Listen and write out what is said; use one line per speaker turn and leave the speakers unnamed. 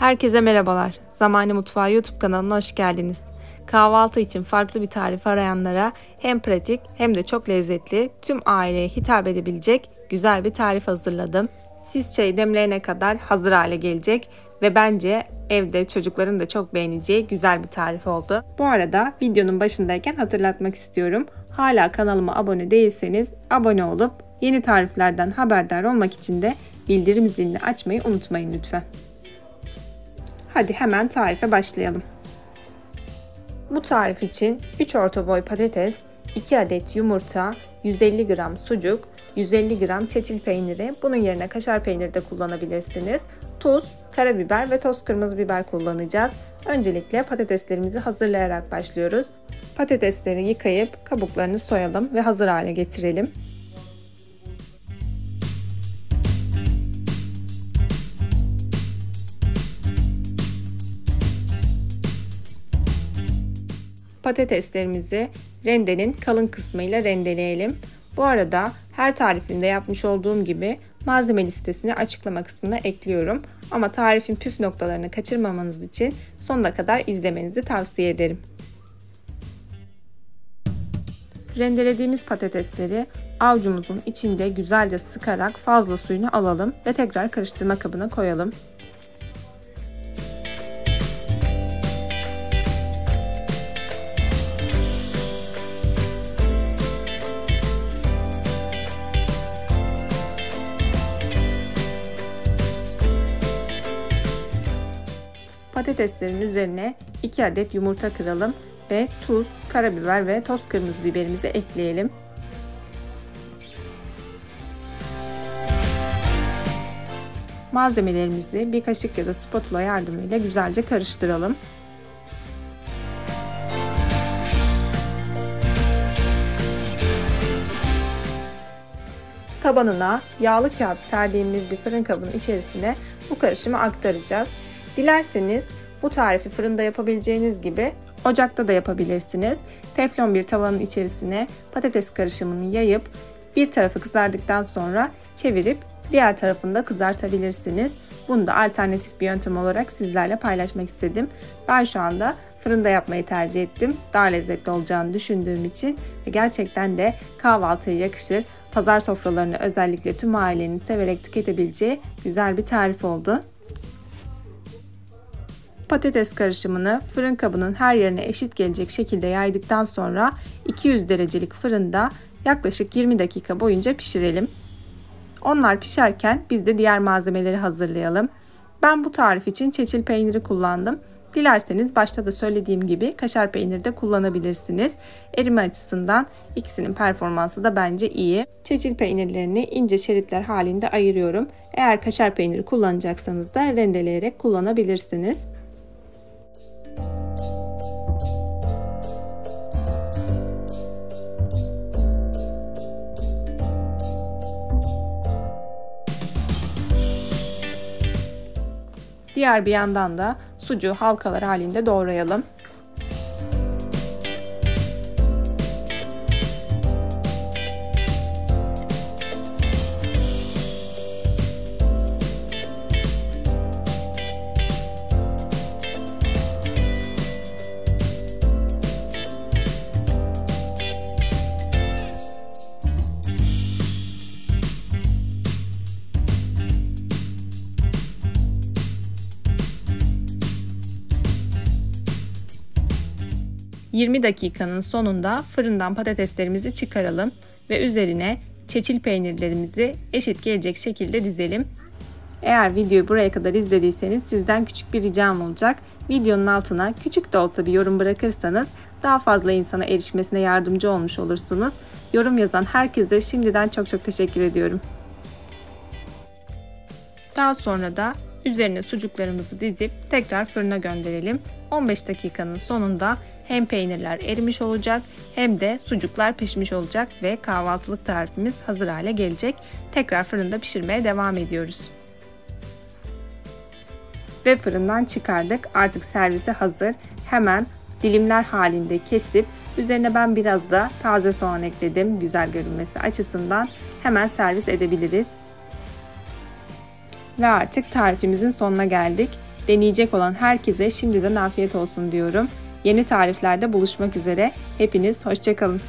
Herkese merhabalar. Zamani Mutfağı YouTube kanalına hoş geldiniz. Kahvaltı için farklı bir tarif arayanlara hem pratik hem de çok lezzetli, tüm aileye hitap edebilecek güzel bir tarif hazırladım. Siz çayı demleyene kadar hazır hale gelecek ve bence evde çocukların da çok beğeneceği güzel bir tarif oldu. Bu arada videonun başındayken hatırlatmak istiyorum. Hala kanalıma abone değilseniz abone olup yeni tariflerden haberdar olmak için de bildirim zilini açmayı unutmayın lütfen. Hadi hemen tarife başlayalım. Bu tarif için 3 orta boy patates, 2 adet yumurta, 150 gram sucuk, 150 gram çeçil peyniri, bunun yerine kaşar peyniri de kullanabilirsiniz. Tuz, karabiber ve toz kırmızı biber kullanacağız. Öncelikle patateslerimizi hazırlayarak başlıyoruz. Patatesleri yıkayıp kabuklarını soyalım ve hazır hale getirelim. Patateslerimizi rendenin kalın kısmıyla rendeleyelim. Bu arada her tarifimde yapmış olduğum gibi malzeme listesini açıklama kısmına ekliyorum. Ama tarifin püf noktalarını kaçırmamanız için sonuna kadar izlemenizi tavsiye ederim. Rendelediğimiz patatesleri avucumuzun içinde güzelce sıkarak fazla suyunu alalım ve tekrar karıştırma kabına koyalım. Patateslerin üzerine 2 adet yumurta kıralım ve tuz, karabiber ve toz kırmızı biberimizi ekleyelim. Malzemelerimizi bir kaşık ya da spatula yardımıyla güzelce karıştıralım. Tabanına yağlı kağıt serdiğimiz bir fırın kabının içerisine bu karışımı aktaracağız. Dilerseniz bu tarifi fırında yapabileceğiniz gibi ocakta da yapabilirsiniz. Teflon bir tavanın içerisine patates karışımını yayıp bir tarafı kızardıktan sonra çevirip diğer tarafını da kızartabilirsiniz. Bunu da alternatif bir yöntem olarak sizlerle paylaşmak istedim. Ben şu anda fırında yapmayı tercih ettim. Daha lezzetli olacağını düşündüğüm için ve gerçekten de kahvaltıya yakışır. Pazar sofralarını özellikle tüm ailenin severek tüketebileceği güzel bir tarif oldu. Patates karışımını fırın kabının her yerine eşit gelecek şekilde yaydıktan sonra 200 derecelik fırında yaklaşık 20 dakika boyunca pişirelim. Onlar pişerken biz de diğer malzemeleri hazırlayalım. Ben bu tarif için çeçil peyniri kullandım. Dilerseniz başta da söylediğim gibi kaşar peyniri de kullanabilirsiniz. Erime açısından ikisinin performansı da bence iyi. Çeçil peynirlerini ince şeritler halinde ayırıyorum. Eğer kaşar peyniri kullanacaksanız da rendeleyerek kullanabilirsiniz. Diğer bir yandan da sucuğu halkalar halinde doğrayalım. ...20 dakikanın sonunda fırından patateslerimizi çıkaralım ve üzerine çeçil peynirlerimizi eşit gelecek şekilde dizelim. Eğer videoyu buraya kadar izlediyseniz sizden küçük bir ricam olacak. Videonun altına küçük de olsa bir yorum bırakırsanız daha fazla insana erişmesine yardımcı olmuş olursunuz. Yorum yazan herkese şimdiden çok teşekkür ediyorum. Daha sonra da üzerine sucuklarımızı dizip tekrar fırına gönderelim. 15 dakikanın sonunda hem peynirler erimiş olacak hem de sucuklar pişmiş olacak ve kahvaltılık tarifimiz hazır hale gelecek. Tekrar fırında pişirmeye devam ediyoruz. Ve fırından çıkardık. Artık servise hazır. Hemen dilimler halinde kesip üzerine ben biraz da taze soğan ekledim. Güzel görünmesi açısından hemen servis edebiliriz. Ve artık tarifimizin sonuna geldik. Deneyecek olan herkese şimdiden afiyet olsun diyorum. Yeni tariflerde buluşmak üzere. Hepiniz hoşça kalın.